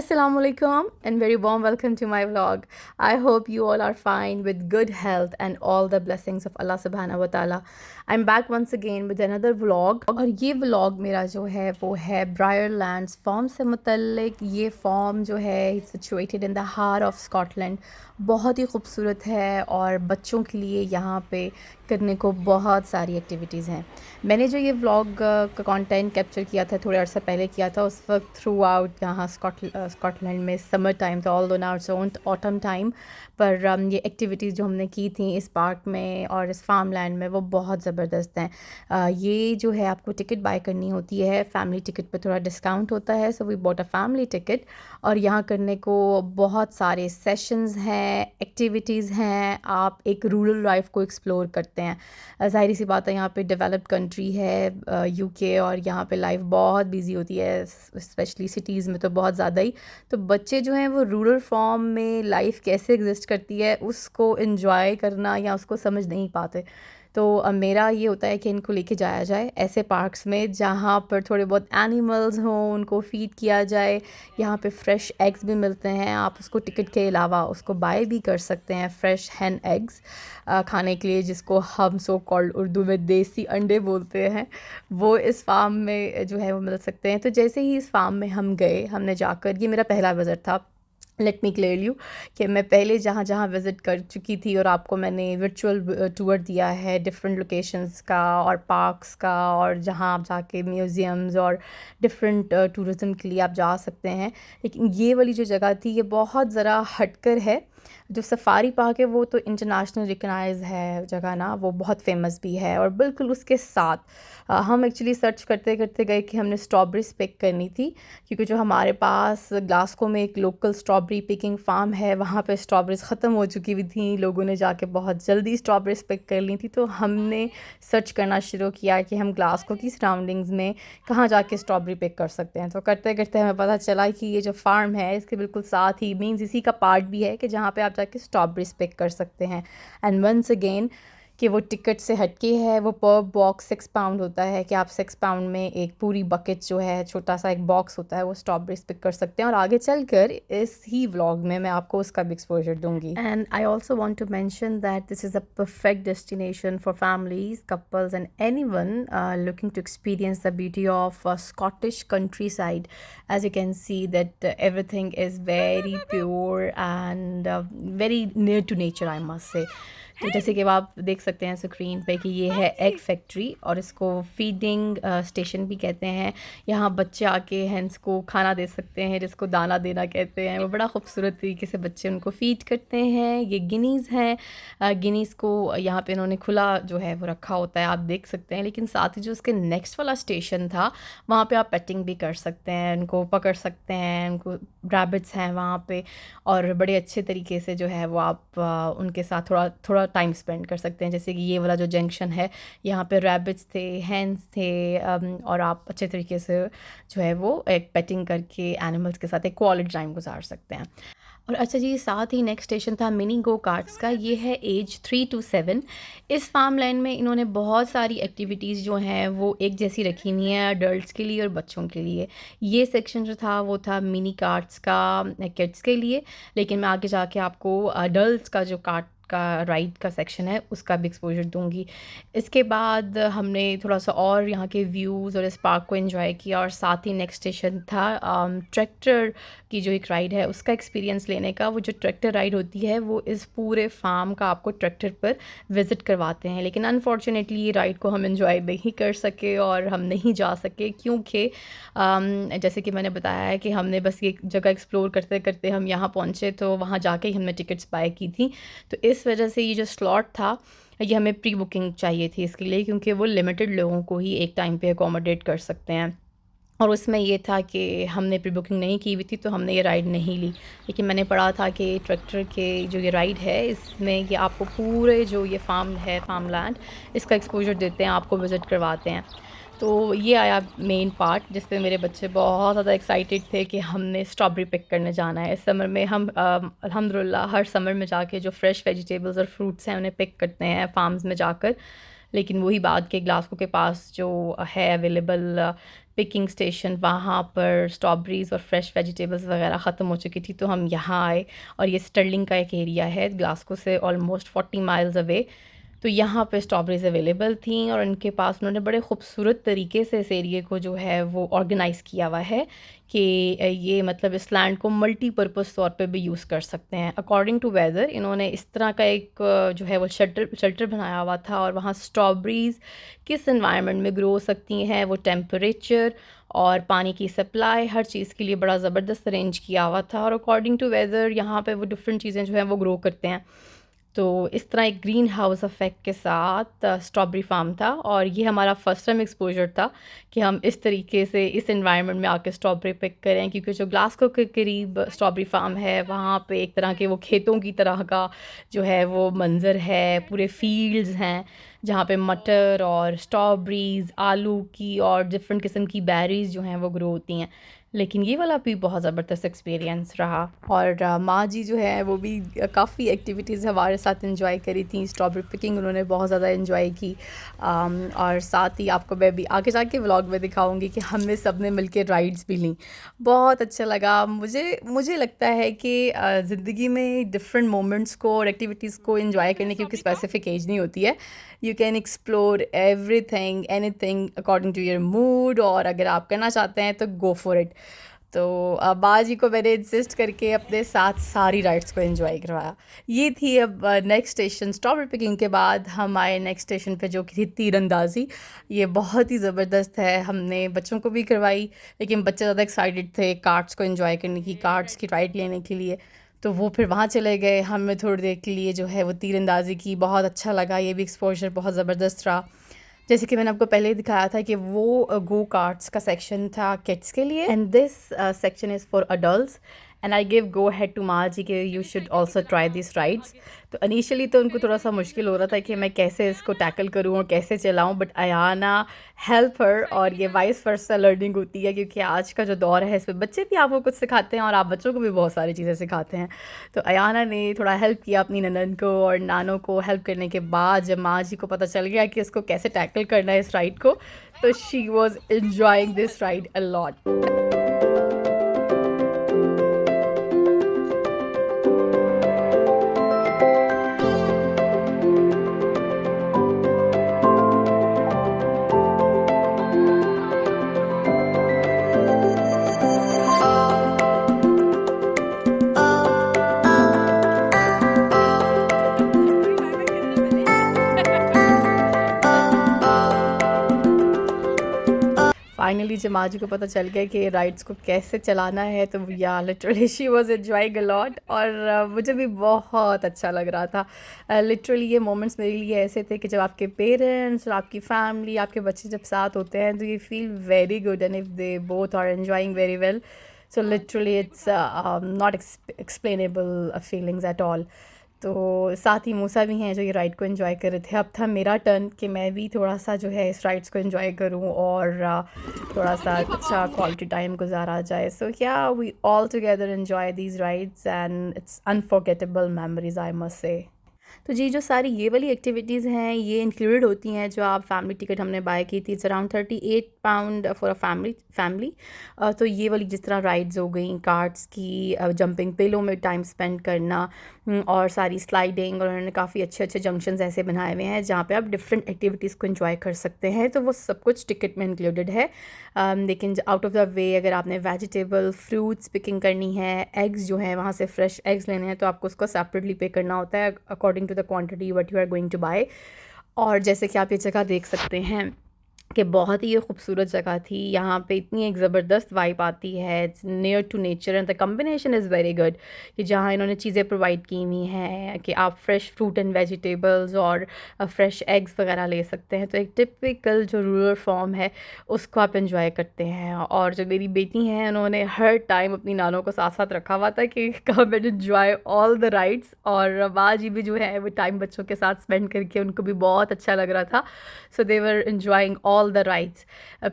Assalamualaikum and very warm welcome to my vlog. I hope you all are fine with good health and all the blessings of Allah subhanahu wa ta'ala. I'm back once again with another vlog और ये vlog मेरा जो है वो है Briarlands farm से मुतल्लिक। ये farm जो है situated in the heart of Scotland, बहुत ही खूबसूरत है और बच्चों के लिए यहाँ पे करने को बहुत सारी एक्टिविटीज़ हैं। मैंने जो ये व्लॉग का कंटेंट कैप्चर किया था थोड़े अर्सा पहले किया था, उस वक्त थ्रू आउट यहाँ स्कॉटलैंड में समर टाइम था, although now it's autumn time. पर ये एक्टिविटीज़ जो हमने की थी इस पार्क में और इस फार्म लैंड में वो बहुत ज़बरदस्त हैं। ये जो है आपको टिकट बाय करनी होती है, फैमिली टिकट पे थोड़ा डिस्काउंट होता है, so we bought a family ticket. और यहाँ करने को बहुत सारे सेशंस हैं, एक्टिविटीज़ हैं, आप एक रूरल लाइफ को एक्सप्लोर करते हैं। ज़ाहिर सी बात है यहाँ पे डेवलप्ड कंट्री है यूके और यहाँ पे लाइफ बहुत बिजी होती है, स्पेशली सिटीज़ में तो बहुत ज़्यादा ही। तो बच्चे जो हैं वो रूरल फॉर्म में लाइफ कैसे एग्जिस्ट करती है उसको एंजॉय करना या उसको समझ नहीं पाते। तो मेरा ये होता है कि इनको लेके जाया जाए ऐसे पार्क्स में जहाँ पर थोड़े बहुत एनिमल्स हों, उनको फीड किया जाए। यहाँ पे फ़्रेश एग्स भी मिलते हैं, आप उसको टिकट के अलावा उसको बाय भी कर सकते हैं, फ़्रेश हैन एग्स खाने के लिए, जिसको हम सो कॉल्ड उर्दू में देसी अंडे बोलते हैं, वो इस फार्म में जो है वो मिल सकते हैं। तो जैसे ही इस फार्म में हम गए, हमने जाकर, ये मेरा पहला विज़िट था, लेट मी क्लियर यू कि मैं पहले जहाँ जहाँ विज़िट कर चुकी थी और आपको मैंने वर्चुअल टूर दिया है डिफरेंट लोकेशंस का और पार्क्स का, और जहाँ आप जाके म्यूज़ियम्स और डिफरेंट टूरिज़म के लिए आप जा सकते हैं। लेकिन ये वाली जो जगह थी ये बहुत ज़रा हटकर है। जो सफारी पार्क है वो तो इंटरनेशनल रिकगनाइज है जगह ना, वो बहुत फेमस भी है। और बिल्कुल उसके साथ हम एक्चुअली सर्च करते करते गए कि हमने स्ट्रॉबेरीज पिक करनी थी, क्योंकि जो हमारे पास ग्लासगो में एक लोकल स्ट्रॉबेरी पिकिंग फार्म है, वहाँ पे स्ट्रॉबेरीज ख़त्म हो चुकी हुई थी, लोगों ने जाके बहुत जल्दी स्ट्रॉबेरीज पिक कर ली थी। तो हमने सर्च करना शुरू किया कि हम ग्लासगो की सराउंडिंग्स में कहाँ जाके स्ट्रॉबेरी पिक कर सकते हैं। तो करते करते हमें पता चला कि ये जो फार्म है इसके बिल्कुल साथ ही मीन्स इसी का पार्ट भी है कि जहाँ पे आप जाके स्ट्रॉबेरीज पिक कर सकते हैं। एंड वंस अगेन कि वो टिकट से हटके है, वो पर बॉक्स 6 पाउंड होता है कि आप 6 पाउंड में एक पूरी बकेट जो है, छोटा सा एक बॉक्स होता है, वो स्ट्रॉबेरीज पिक कर सकते हैं। और आगे चलकर इस ही व्लॉग में मैं आपको उसका भी एक्सपोजर दूंगी। And I also want to mention that this is a perfect destination for families, couples and anyone looking to experience the beauty of Scottish countryside. As you can see that everything is very pure and very near to nature, I must say. तो जैसे कि आप देख सकते हैं screen पे कि ये है एग फैक्ट्री और इसको फीडिंग स्टेशन भी कहते हैं। यहाँ बच्चे आके हैंस को खाना दे सकते हैं, जिसको दाना देना कहते हैं। वो बड़ा खूबसूरत तरीके से बच्चे उनको फीड करते हैं। ये गिनीज़ हैं, गिनीज़ को यहाँ पे इन्होंने खुला जो है वो रखा होता है, आप देख सकते हैं। लेकिन साथ ही जो उसके नेक्स्ट वाला स्टेशन था वहाँ पे आप पेटिंग भी कर सकते हैं, उनको पकड़ सकते हैं, उनको रैबिट्स हैं वहाँ पे, और बड़े अच्छे तरीके से जो है वो आप उनके साथ थोड़ा थोड़ा टाइम स्पेंड कर सकते हैं। जैसे कि ये वाला जो जंक्शन है, यहाँ पे रैबिट्स थे, हैंस थे, और आप अच्छे तरीके से जो है वो एक पेटिंग करके एनिमल्स के साथ एक क्वालिटी टाइम गुजार सकते हैं। और अच्छा जी, साथ ही नेक्स्ट स्टेशन था मिनी गो कार्ट्स का। ये है एज 3 to 7। इस फार्म लैंड में इन्होंने बहुत सारी एक्टिविटीज़ जो हैं वो एक जैसी रखी हुई हैं, अडल्ट्स के लिए और बच्चों के लिए। ये सेक्शन जो था वो था मिनी कार्ट्स का किड्स के लिए, लेकिन मैं आगे जाके आपको अडल्ट्स का जो कार्ट का राइड का सेक्शन है उसका भी एक्सपोजर दूंगी। इसके बाद हमने थोड़ा सा और यहाँ के व्यूज़ और इस पार्क को एंजॉय किया, और साथ ही नेक्स्ट स्टेशन था ट्रैक्टर की जो एक राइड है उसका एक्सपीरियंस लेने का। वो जो ट्रैक्टर राइड होती है वो इस पूरे फार्म का आपको ट्रैक्टर पर विज़िट करवाते हैं, लेकिन अनफॉर्चुनेटली ये राइड को हम एंजॉय नहीं कर सके और हम नहीं जा सके, क्योंकि जैसे कि मैंने बताया है कि हमने बस ये जगह एक्सप्लोर करते करते हम यहाँ पहुँचे, तो वहाँ जाके ही हमने टिकट्स बाय की थी। तो इस वजह से ये जो स्लॉट था ये हमें प्री बुकिंग चाहिए थी इसके लिए, क्योंकि वो लिमिटेड लोगों को ही एक टाइम पे अकोमोडेट कर सकते हैं। और उसमें ये था कि हमने प्री बुकिंग नहीं की हुई थी तो हमने ये राइड नहीं ली। लेकिन मैंने पढ़ा था कि ट्रैक्टर के जो ये राइड है इसमें ये आपको पूरे जो ये फार्म है, फार्म लैंड, इसका एक्सपोजर देते हैं, आपको विज़िट करवाते हैं। तो ये आया मेन पार्ट जिस पे मेरे बच्चे बहुत ज़्यादा एक्साइटेड थे कि हमने स्ट्रॉबेरी पिक करने जाना है। इस समर में हम अल्हम्दुलिल्लाह हर समर में जाके जो फ्रेश वेजिटेबल्स और फ्रूट्स हैं उन्हें पिक करते हैं फार्म्स में जाकर। लेकिन वही बात कि ग्लासगो के पास जो है अवेलेबल पिकिंग स्टेशन, वहाँ पर स्ट्रॉबेरीज़ और फ्रेश वेजिटेबल्स वगैरह ख़त्म हो चुकी थी, तो हम यहाँ आए। और ये स्टर्लिंग का एक एरिया है ग्लासगो से ऑलमोस्ट 40 माइल्स अवे। तो यहाँ पे स्ट्रॉबेरीज़ अवेलेबल थी और इनके पास उन्होंने बड़े खूबसूरत तरीके से इस एरिए को जो है वो ऑर्गेनाइज़ किया हुआ है कि ये मतलब इस लैंड को मल्टीपर्पज़ तौर पे भी यूज़ कर सकते हैं अकॉर्डिंग टू वेदर। इन्होंने इस तरह का एक जो है वो शेल्टर बनाया हुआ था और वहाँ स्ट्रॉबेरीज़ किस इन्वायरमेंट में ग्रो हो सकती हैं, वो टेम्परेचर और पानी की सप्लाई हर चीज़ के लिए बड़ा ज़बरदस्त अरेंज किया हुआ था। और अकॉर्डिंग टू वेदर यहाँ पे वो डिफरेंट चीज़ें जो हैं वो ग्रो करते हैं। तो इस तरह एक ग्रीन हाउस इफ़ेक्ट के साथ स्ट्रॉबेरी फार्म था और ये हमारा फर्स्ट टाइम एक्सपोजर था कि हम इस तरीके से इस एनवायरनमेंट में आके स्ट्रॉबेरी पिक करें, क्योंकि जो ग्लासगो के करीब स्ट्रॉबेरी फार्म है वहाँ पे एक तरह के वो खेतों की तरह का जो है वो मंज़र है, पूरे फील्ड्स हैं जहाँ पे मटर और स्ट्रॉबेरीज़, आलू की और डिफरेंट किस्म की बेरीज़ जो हैं वो ग्रो होती हैं। लेकिन ये वाला भी बहुत ज़बरदस्त एक्सपीरियंस रहा। और माँ जी जो है वो भी काफ़ी एक्टिविटीज़ हमारे साथ एंजॉय करी थी। स्ट्रॉबेरी पिकिंग उन्होंने बहुत ज़्यादा एंजॉय की। और साथ ही आपको मैं भी आगे जाके व्लॉग में दिखाऊंगी कि हमने सब ने मिलके राइड्स भी लीं। बहुत अच्छा लगा मुझे मुझे लगता है कि ज़िंदगी में डिफरेंट मोमेंट्स को और एक्टिविटीज़ को एंजॉय करने की क्योंकि स्पेसिफिक एज नहीं होती है। You can explore everything anything according to your mood, और अगर आप करना चाहते हैं तो गो फॉर इट। तो बाजी को मैंने इंसिस्ट करके अपने साथ सारी राइड्स को एंजॉय करवाया। ये थी अब नेक्स्ट स्टेशन। स्ट्रॉबेरी पिकिंग के बाद हम आए नेक्स्ट स्टेशन पे जो कि थी तीरंदाजी। ये बहुत ही ज़बरदस्त है, हमने बच्चों को भी करवाई, लेकिन बच्चे ज़्यादा एक्साइटेड थे कार्ड्स को एंजॉय करने की, कार्ड्स की राइड लेने के लिए। तो वो फिर वहाँ चले गए, हमें थोड़ी देर के लिए जो है वो तीरंदाजी की। बहुत अच्छा लगा, ये भी एक्सपोजर बहुत ज़बरदस्त रहा। जैसे कि मैंने आपको पहले ही दिखाया था कि वो गो कार्ट्स का सेक्शन था किड्स के लिए, and this section is for adults. And I give go ahead to माँ जी के you should also try this rides. तो इनिशियली तो उनको थोड़ा सा मुश्किल हो रहा था कि मैं कैसे इसको टैकल करूँ और कैसे चलाऊँ, बट अयाना हेल्प हर। और ये वाइस वर्सा लर्निंग होती है, क्योंकि आज का जो दौर है इसमें बच्चे भी आपको कुछ सिखाते हैं और आप बच्चों को भी बहुत सारी चीज़ें सिखाते हैं। तो अयाना ने थोड़ा हेल्प किया अपनी ननन को, और नानों को हेल्प करने के बाद जब माँ जी को पता चल गया कि इसको कैसे टैकल करना है इस राइड को, तो she was enjoying this ride a lot. Finally जब माँ जी को पता चल गया कि राइड्स को कैसे चलाना है, तो या literally she was enjoying a lot. और मुझे भी बहुत अच्छा लग रहा था। लिटरली ये मोमेंट्स मेरे लिए ऐसे थे कि जब आपके पेरेंट्स और आपकी फैमिली, आपके बच्चे जब साथ होते हैं तो ये feel very good, and if they both are enjoying very well, so literally it's not explainable feelings at all. तो साथ ही मूसा भी हैं जो ये राइड को एंजॉय कर रहे थे। अब था मेरा टर्न कि मैं भी थोड़ा सा जो है इस राइड्स को एंजॉय करूं और थोड़ा सा अच्छा क्वालिटी टाइम गुजारा जाए। So yeah we all together enjoy these rides and it's unforgettable memories I must say. तो जी जो सारी ये वाली एक्टिविटीज़ हैं ये इंक्लूडेड होती हैं जो आप फैमिली टिकट हमने बाय की थी। It's around £38 for a family. तो ये वाली जिस तरह राइड्स हो गई, कार्ड्स की, जंपिंग पिलो में टाइम स्पेंड करना, और सारी स्लाइडिंग, और उन्होंने काफ़ी अच्छे अच्छे जंक्शंस ऐसे बनाए हुए हैं जहाँ पे आप डिफरेंट एक्टिविटीज़ को एंजॉय कर सकते हैं। तो वो सब कुछ टिकट में इंक्लूडेड है। लेकिन आउट ऑफ द वे अगर आपने वेजिटेबल फ्रूट्स पिकिंग करनी है, एग्स जो हैं वहाँ से फ्रेश एग्स लेने हैं, तो आपको उसको सेपरेटली पे करना होता है according to the quantity what you are going to buy. और जैसे कि आप ये जगह देख सकते हैं कि बहुत ही ये खूबसूरत जगह थी। यहाँ पे इतनी एक ज़बरदस्त वाइब आती है, it's near to nature and the combination is very good. कि जहाँ इन्होंने चीज़ें प्रोवाइड की हुई हैं कि आप फ्रेश फ्रूट एंड वेजिटेबल्स और फ्रेश एग्स वगैरह ले सकते हैं। तो एक टिपिकल जो रूरल फॉर्म है उसको आप इंजॉय करते हैं। और जो मेरी बेटी हैं उन्होंने हर टाइम अपनी नानों को साथ साथ रखा हुआ था कि come and enjoy all the rides. और माँ जी भी जो है वो टाइम बच्चों के साथ स्पेंड करके उनको भी बहुत अच्छा लग रहा था। So they were enjoying all all the rides.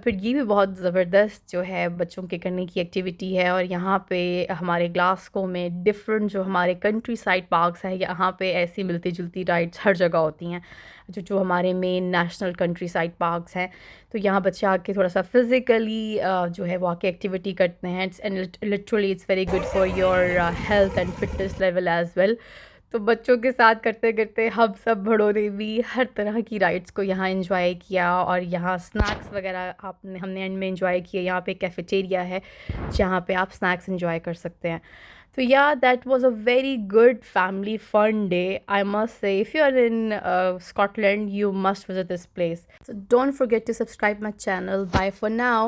फिर ये भी बहुत ज़बरदस्त जो है बच्चों के करने की एक्टिविटी है। और यहाँ पे हमारे ग्लासगो में डिफरेंट जो हमारे कंट्री साइड पार्क्स हैं, यहाँ पे ऐसी मिलती जुलती राइड्स हर जगह होती हैं, जो जो हमारे main national country side parks हैं। तो यहाँ बच्चे आके थोड़ा सा फिज़िकली जो है वो आके एक्टिविटी करते हैं। And literally it's very good for your health and fitness level as well. तो बच्चों के साथ करते करते हम सब बड़ों ने भी हर तरह की राइड्स को यहाँ एंजॉय किया। और यहाँ स्नैक्स वगैरह हमने एंड में एंजॉय किए। यहाँ पे कैफेटेरिया है जहाँ पे आप स्नैक्स एंजॉय कर सकते हैं। So yeah, that was a very good family fun day. I must say, if you are in Scotland, you must visit this place. So don't forget to subscribe my channel. Bye for now.